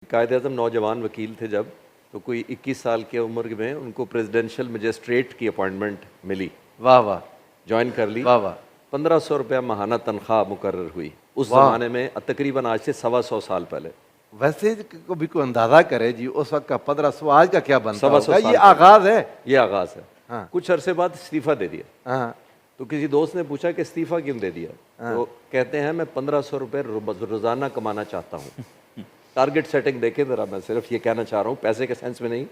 قائد اعظم نوجوان وکیل تھے جب، تو کوئی 21 سال کی عمر میں ان کو پریزیڈنشل مجسٹریٹ کی اپوائنٹمنٹ ملی، واہ واہ جوائن کر لی. واہ واہ 1500 روپیہ ماہانہ تنخواہ مقرر ہوئی اس زمانے میں، تقریباً آج سے 125 سال پہلے. ویسے کبھی کوئی اندازہ کرے جی اس وقت کا 1500 آج کا کیا بنتا 125 ہوگا؟ سال یہ آغاز ہے. یہ آغاز ہے. ہاں کچھ عرصے بعد استعفیٰ دے دیا. ہاں تو کسی دوست نے پوچھا کہ استعفیٰ کیوں دے دیا؟ تو کہتے ہیں میں 1500 روپے روزانہ کمانا چاہتا ہوں. ٹارگٹ سیٹنگ دیکھیں ذرا، میں صرف یہ کہنا چاہ رہا ہوں، پیسے کے سینس میں نہیں،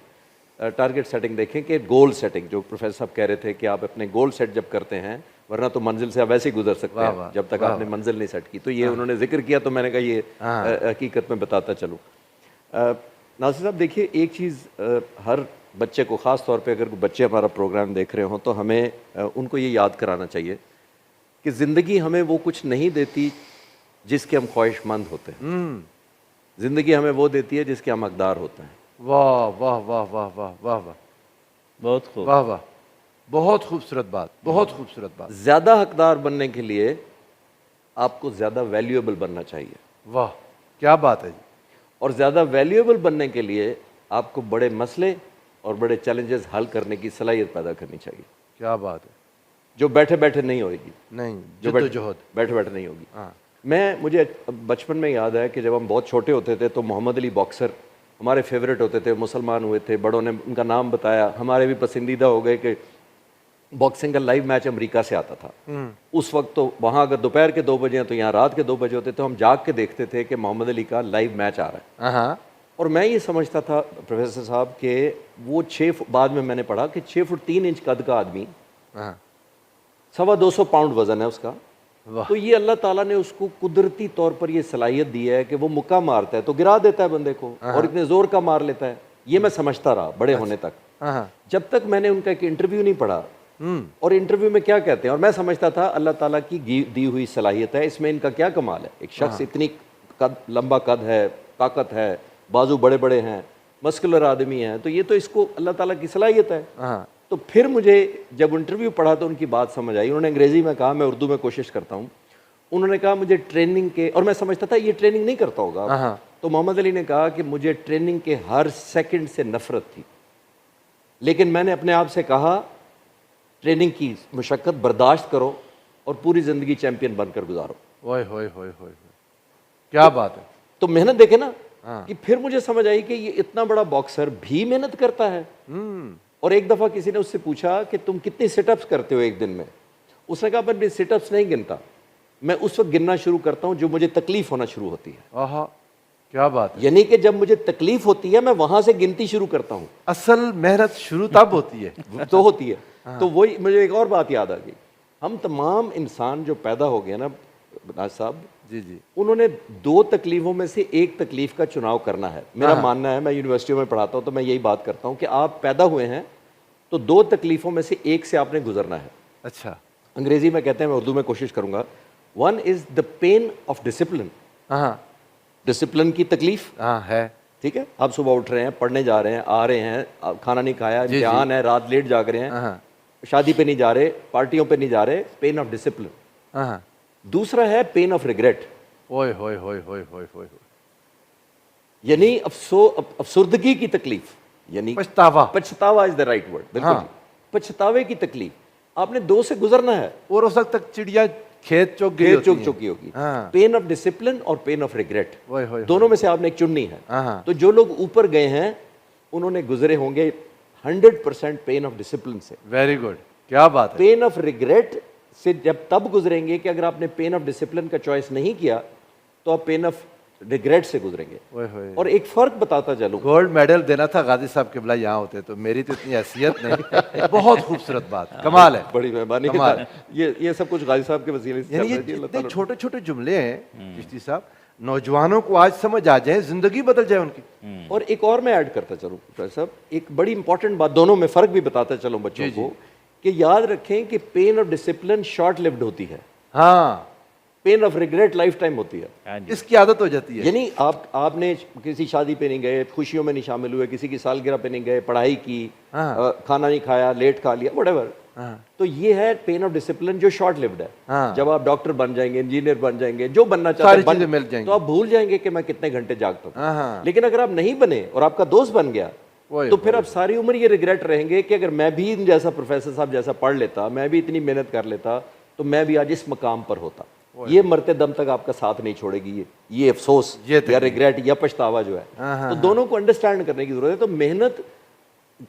ٹارگٹ سیٹنگ دیکھیں کہ گول سیٹنگ، جو پروفیسر صاحب کہہ رہے تھے کہ آپ اپنے گول سیٹ جب کرتے ہیں ورنہ تو منزل سے آپ ویسے ہی گزر سکتے ہیں جب تک آپ نے منزل نہیں سیٹ کی. تو یہ انہوں نے ذکر کیا تو میں نے کہا یہ حقیقت میں بتاتا چلوں. ناصر صاحب دیکھیے، ایک چیز ہر بچے کو، خاص طور پہ اگر بچے ہمارا پروگرام دیکھ رہے ہوں تو ہمیں ان کو یہ یاد کرانا چاہیے کہ زندگی ہمیں وہ کچھ نہیں دیتی جس کے ہم خواہش مند ہوتے ہیں. زندگی ہمیں وہ دیتی ہے جس کے ہم حقدار ہوتے ہیں. واہ واہ واہ واہ واہ واہ واہ بہت خوب. واہ واہ بہت خوبصورت بات، بہت خوبصورت بات. زیادہ حقدار بننے کے لیے آپ کو زیادہ ویلیویبل بننا چاہیے. واہ کیا بات ہے جی. اور زیادہ ویلیویبل بننے کے لیے آپ کو بڑے مسئلے اور بڑے چیلنجز حل کرنے کی صلاحیت پیدا کرنی چاہیے، کیا بات ہے. جو بیٹھے بیٹھے نہیں ہوئے گی. نہیں جو جدوجہد. بیٹھے بیٹھے نہیں ہوگی. ہاں مجھے بچپن میں یاد ہے کہ جب ہم بہت چھوٹے ہوتے تھے تو محمد علی باکسر ہمارے فیوریٹ ہوتے تھے. مسلمان ہوئے تھے، بڑوں نے ان کا نام بتایا، ہمارے بھی پسندیدہ ہو گئے کہ باکسنگ کا لائیو میچ امریکہ سے آتا تھا. اس وقت تو وہاں اگر دوپہر کے 2 بجے ہیں تو یہاں رات کے 2 بجے ہوتے، تو ہم جاگ کے دیکھتے تھے کہ محمد علی کا لائیو میچ آ رہا ہے. ہاں اور میں یہ سمجھتا تھا پروفیسر صاحب کہ وہ بعد میں نے پڑھا کہ 6 فٹ 3 انچ قد کا آدمی، ہاں 250 پاؤنڈ وزن ہے اس کا. واہ. تو یہ اللہ تعالیٰ نے اس کو قدرتی طور پر یہ صلاحیت دی ہے کہ وہ مکہ مارتا ہے تو گرا دیتا ہے بندے کو، اور اتنے زور کا مار لیتا ہے. یہ میں سمجھتا رہا بڑے ہونے تک، ہاں جب تک میں نے ان کا ایک انٹرویو نہیں پڑھا. اور انٹرویو میں کیا کہتے ہیں، اور میں سمجھتا تھا اللہ تعالیٰ کی دی ہوئی صلاحیت ہے، اس میں ان کا کیا کمال ہے. ایک شخص اتنی لمبا قد ہے، طاقت ہے، بازو بڑے بڑے ہیں، مسکولر آدمی ہیں، تو یہ تو اس کو اللہ تعالیٰ کی صلاحیت ہے. ہاں تو پھر مجھے جب انٹرویو پڑھا تو ان کی بات سمجھ آئی. انہوں نے انگریزی میں کہا، میں اردو میں کوشش کرتا ہوں. انہوں نے کہا مجھے ٹریننگ کے، اور میں سمجھتا تھا یہ ٹریننگ نہیں کرتا ہوگا. تو محمد علی نے کہا کہ مجھے ٹریننگ کے ہر سیکنڈ سے نفرت تھی، لیکن میں نے اپنے آپ سے کہا ٹریننگ کی مشقت برداشت کرو اور پوری زندگی چیمپئن بن کر گزارو. ہوئے ہوئے ہوئے ہوئے کیا بات ہے. تو محنت دیکھے نا کہ پھر مجھے سمجھ آئی کہ یہ اتنا بڑا باکسر بھی محنت کرتا ہے. اور ایک دفعہ کسی نے اس سے پوچھا کہ تم کتنی سٹ اپس کرتے ہو ایک دن میں؟ اس نے کہا میں اپنی سٹ اپس نہیں گنتا، میں اس وقت گننا شروع کرتا ہوں جو مجھے تکلیف ہونا شروع ہوتی ہے. آہا کیا بات ہے. یعنی کہ جب مجھے تکلیف ہوتی ہے میں وہاں سے گنتی شروع کرتا ہوں. اصل محنت شروع تب ہوتی ہے تو ہوتی ہے. تو وہی مجھے ایک اور بات یاد آ گئی. ہم تمام انسان جو پیدا ہو گئے نا ناز صاحب، جی جی انہوں نے 2 تکلیفوں میں سے ایک تکلیف کا چناؤ کرنا ہے. میرا ماننا ہے، میں یونیورسٹیوں میں پڑھاتا ہوں تو میں یہی بات کرتا ہوں کہ آپ پیدا ہوئے ہیں تو 2 تکلیفوں میں سے ایک سے آپ نے گزرنا ہے. اچھا انگریزی میں کہتے ہیں، میں اردو میں کوشش کروں گا. 1 از دا پین آف ڈسپلن، ہاں ڈسپلن کی تکلیف. ہاں ہے. ٹھیک ہے، آپ صبح اٹھ رہے ہیں، پڑھنے جا رہے ہیں، آ رہے ہیں، کھانا نہیں کھایا، امتحان ہے، رات لیٹ جاگ رہے ہیں، شادی پہ نہیں جا رہے، پارٹیوں پہ نہیں جا رہے، پین آف ڈسپلن. ہاں دوسرا ہے پین آف ریگریٹ، ہوئے ہوئے ہوئے ہوئے ہوئے ہوئے یعنی افسردگی کی تکلیف، یعنی پچھتاوا. پچھتاوا از دا رائٹ ورڈ. بالکل پچھتاوے کی تکلیف. آپ نے 2 سے گزرنا ہے. اور اس وقت تک چڑیا کھیت چوک گئی چوک چکی ہوگی. پین آف ڈسپلن اور پین آف ریگریٹ، دونوں میں سے آپ نے ایک چننی ہے. تو جو لوگ اوپر گئے ہیں انہوں نے گزرے ہوں گے 100% پین آف ڈسپلن سے. ویری گڈ کیا بات ہے. پین آف ریگریٹ سے جب تب گزریں گے کہ اگر آپ نے پین آف ڈسپلن کا چوائس نہیں کیا تو آپ پین آف ریگریٹ سے گزریں گے. اور ایک فرق بتاتا چلوں، گولڈ میڈل دینا تھا غازی صاحب قبلہ یہاں ہوتے تو میری تو اتنی حیثیت نہیں. بہت خوبصورت بات، کمال ہے. بڑی مہربانی. یہ سب کچھ غازی صاحب کے وسیلے سے. یعنی یہ اتنے چھوٹے چھوٹے جملے ہیں چشتی صاحب، نوجوانوں کو آج سمجھ آ جائے، زندگی بدل جائے ان کی. اور ایک اور میں ایڈ کرتا چلوں ڈاکٹر صاحب، ایک بڑی امپورٹنٹ بات، دونوں میں فرق بھی بتاتا چلوں بچوں کو، کہ یاد رکھیں کہ pain of discipline short lived ہوتی ہے. ہاں pain of regret lifetime ہوتی ہے. اس کی عادت ہو جاتی ہے. یعنی آپ نے کسی شادی پہ نہیں گئے، خوشیوں میں نہیں شامل ہوئے، کسی کی سالگرہ پہ نہیں گئے، پڑھائی کی، کھانا نہیں کھایا، لیٹ کھا لیا، وٹ ایور، تو یہ ہے پین آف ڈسپلن جو شارٹ لیوڈ ہے. جب آپ ڈاکٹر بن جائیں گے, انجینئر بن جائیں گے, جو بننا چاہتے ہیں تو آپ بھول جائیں گے کہ میں کتنے گھنٹے جاگتا ہوں. لیکن اگر آپ نہیں بنے اور آپ کا دوست بن گیا تو پھر آپ ساری عمر یہ ریگریٹ رہیں گے کہ اگر میں بھی ان جیسا پروفیسر صاحب جیسا پڑھ لیتا, میں بھی اتنی محنت کر لیتا, تو میں بھی آج اس مقام پر ہوتا. یہ مرتے دم تک آپ کا ساتھ نہیں چھوڑے گی یہ افسوس یا ریگریٹ یا پچھتاوا جو ہے. تو دونوں کو انڈرسٹینڈ کرنے کی ضرورت ہے. تو محنت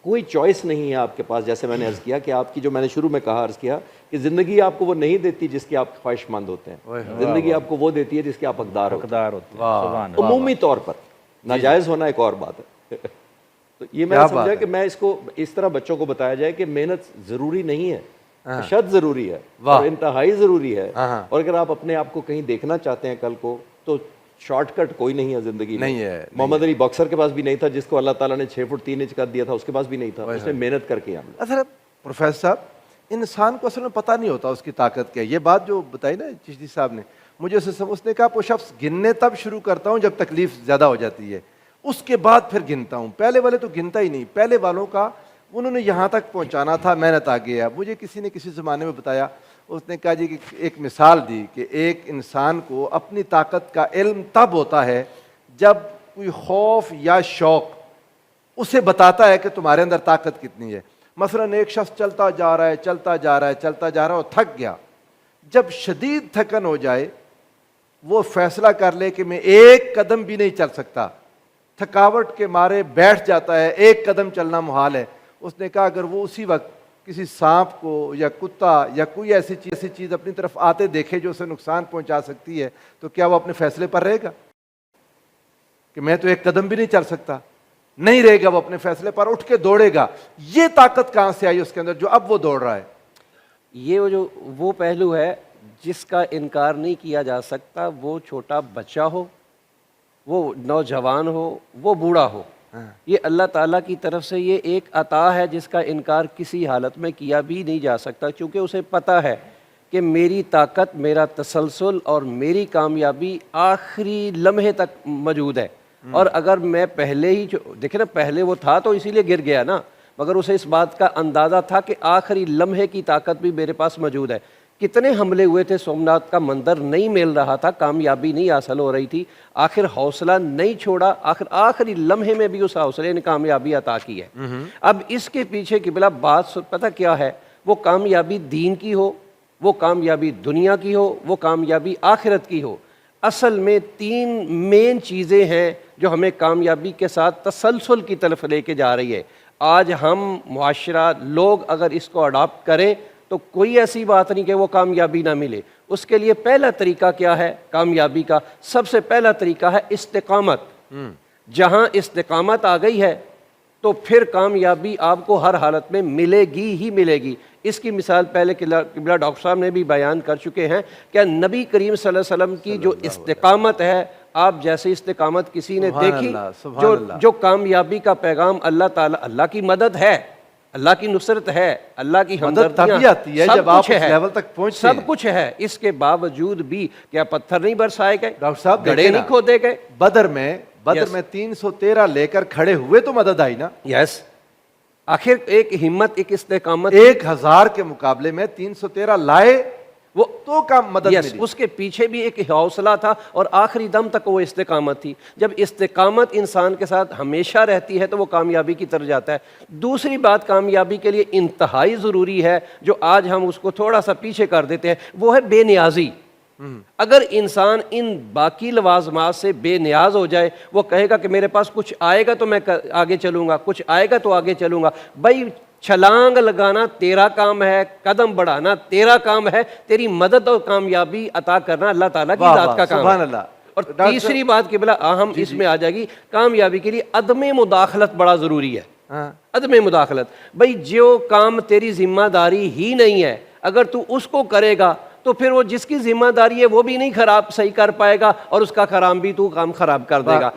کوئی چوائس نہیں ہے آپ کے پاس. جیسے میں نے عرض کیا کہ آپ کی جو میں نے شروع میں کہا, عرض کیا کہ زندگی آپ کو وہ نہیں دیتی جس کی آپ خواہش مند ہوتے ہیں, زندگی آپ کو وہ دیتی ہے جس کے آپ حقدار ہوتے ہیں. عمومی طور پر ناجائز ہونا ایک اور بات ہے. تو یہ میں نے سمجھا کہ میں اس کو اس طرح بچوں کو بتایا جائے کہ محنت ضروری نہیں ہے, شد ضروری ہے اور انتہائی ضروری ہے. اور اگر آپ اپنے آپ کو کہیں دیکھنا چاہتے ہیں کل کو, تو شارٹ کٹ کوئی نہیں ہے زندگی میں. محمد علی باکسر کے پاس بھی نہیں تھا جس کو اللہ تعالیٰ نے 6 فٹ 3 انچ کر دیا تھا, اس کے پاس بھی نہیں تھا. اس نے محنت کر کے آنا. اصل پروفیسر صاحب, انسان کو اصل میں پتہ نہیں ہوتا اس کی طاقت کیا ہے. یہ بات جو بتائی نا چشتی صاحب نے, مجھے اس نے کہا وہ شخص گننے تب شروع کرتا ہوں جب تکلیف زیادہ ہو جاتی ہے, اس کے بعد پھر گنتا ہوں. پہلے والے تو گنتا ہی نہیں. پہلے والوں کا انہوں نے یہاں تک پہنچانا تھا, محنت آ گیا. مجھے کسی نے کسی زمانے میں بتایا, اس نے کہا جی کہ ایک مثال دی کہ ایک انسان کو اپنی طاقت کا علم تب ہوتا ہے جب کوئی خوف یا شوق اسے بتاتا ہے کہ تمہارے اندر طاقت کتنی ہے. مثلا ایک شخص چلتا جا رہا ہے اور تھک گیا. جب شدید تھکن ہو جائے, وہ فیصلہ کر لے کہ میں ایک قدم بھی نہیں چل سکتا, تھکاوٹ کے مارے بیٹھ جاتا ہے, ایک قدم چلنا محال ہے. اس نے کہا اگر وہ اسی وقت کسی سانپ کو یا کتا یا کوئی ایسی چیز اپنی طرف آتے دیکھے جو اسے نقصان پہنچا سکتی ہے, تو کیا وہ اپنے فیصلے پر رہے گا کہ میں تو ایک قدم بھی نہیں چل سکتا؟ نہیں رہے گا. وہ اپنے فیصلے پر اٹھ کے دوڑے گا. یہ طاقت کہاں سے آئی اس کے اندر جو اب وہ دوڑ رہا ہے؟ یہ وہ پہلو ہے جس کا انکار نہیں کیا جا سکتا. وہ چھوٹا بچہ ہو, وہ نوجوان ہو, وہ بوڑھا ہو, یہ اللہ تعالیٰ کی طرف سے یہ ایک عطا ہے جس کا انکار کسی حالت میں کیا بھی نہیں جا سکتا, چونکہ اسے پتہ ہے کہ میری طاقت, میرا تسلسل اور میری کامیابی آخری لمحے تک موجود ہے. اور اگر میں پہلے ہی دیکھیں نا, پہلے وہ تھا تو اسی لیے گر گیا نا, مگر اسے اس بات کا اندازہ تھا کہ آخری لمحے کی طاقت بھی میرے پاس موجود ہے. کتنے حملے ہوئے تھے, سومناتھ کا مندر نہیں مل رہا تھا, کامیابی نہیں حاصل ہو رہی تھی, آخر حوصلہ نہیں چھوڑا, آخری لمحے میں بھی اس حوصلے نے کامیابی عطا کی ہے. اب اس کے پیچھے قبلہ بات پتہ کیا ہے, وہ کامیابی دین کی ہو, وہ کامیابی دنیا کی ہو, وہ کامیابی آخرت کی ہو, اصل میں 3 مین چیزیں ہیں جو ہمیں کامیابی کے ساتھ تسلسل کی طرف لے کے جا رہی ہے. آج ہم معاشرہ لوگ اگر اس کو اڈاپٹ کریں تو کوئی ایسی بات نہیں کہ وہ کامیابی نہ ملے. اس کے لیے پہلا طریقہ کیا ہے کامیابی کا؟ سب سے پہلا طریقہ ہے استقامت. جہاں استقامت آ گئی ہے تو پھر کامیابی آپ کو ہر حالت میں ملے گی ہی ملے گی. اس کی مثال پہلے قبلہ ڈاکٹر صاحب نے بھی بیان کر چکے ہیں کہ نبی کریم صلی اللہ علیہ وسلم کی جو استقامت ہے, آپ جیسے استقامت کسی نے دیکھی, جو کامیابی کا پیغام اللہ تعالیٰ, اللہ کی مدد ہے, اللہ کی نصرت ہے, اللہ کی ہمدردیاں, سب کچھ ہے, اس کے باوجود بھی کیا پتھر نہیں برسائے گئے, ڈاکٹر صاحب گڑھے نہیں کھودے گئے؟ بدر میں 313 لے کر کھڑے ہوئے تو مدد آئی نا. یس, آخر ایک ہمت, ایک استقامت, 1000 کے مقابلے میں 313 لائے, وہ تو کام مدد ملی. اس کے پیچھے بھی ایک حوصلہ تھا اور آخری دم تک وہ استقامت تھی. جب استقامت انسان کے ساتھ ہمیشہ رہتی ہے تو وہ کامیابی کی طرف جاتا ہے. دوسری بات کامیابی کے لیے انتہائی ضروری ہے, جو آج ہم اس کو تھوڑا سا پیچھے کر دیتے ہیں, وہ ہے بے نیازی. اگر انسان ان باقی لوازمات سے بے نیاز ہو جائے, وہ کہے گا کہ میرے پاس کچھ آئے گا تو میں آگے چلوں گا, کچھ آئے گا تو آگے چلوں گا. بھائی چھلانگ لگانا تیرا کام ہے, قدم بڑھانا تیرا کام ہے, تیری مدد اور کامیابی عطا کرنا اللہ تعالیٰ کی ذات کا کام ہے. اور تیسری بات قبلہ اہم اس میں آ جائے گی, کامیابی کے لیے عدم مداخلت بڑا ضروری ہے. عدم مداخلت, بھائی جو کام تیری ذمہ داری ہی نہیں ہے, اگر تو اس کو کرے گا تو پھر وہ جس کی ذمہ داری ہے وہ بھی نہیں صحیح کر پائے گا, اور اس کا کام بھی تو خراب کر دے گا.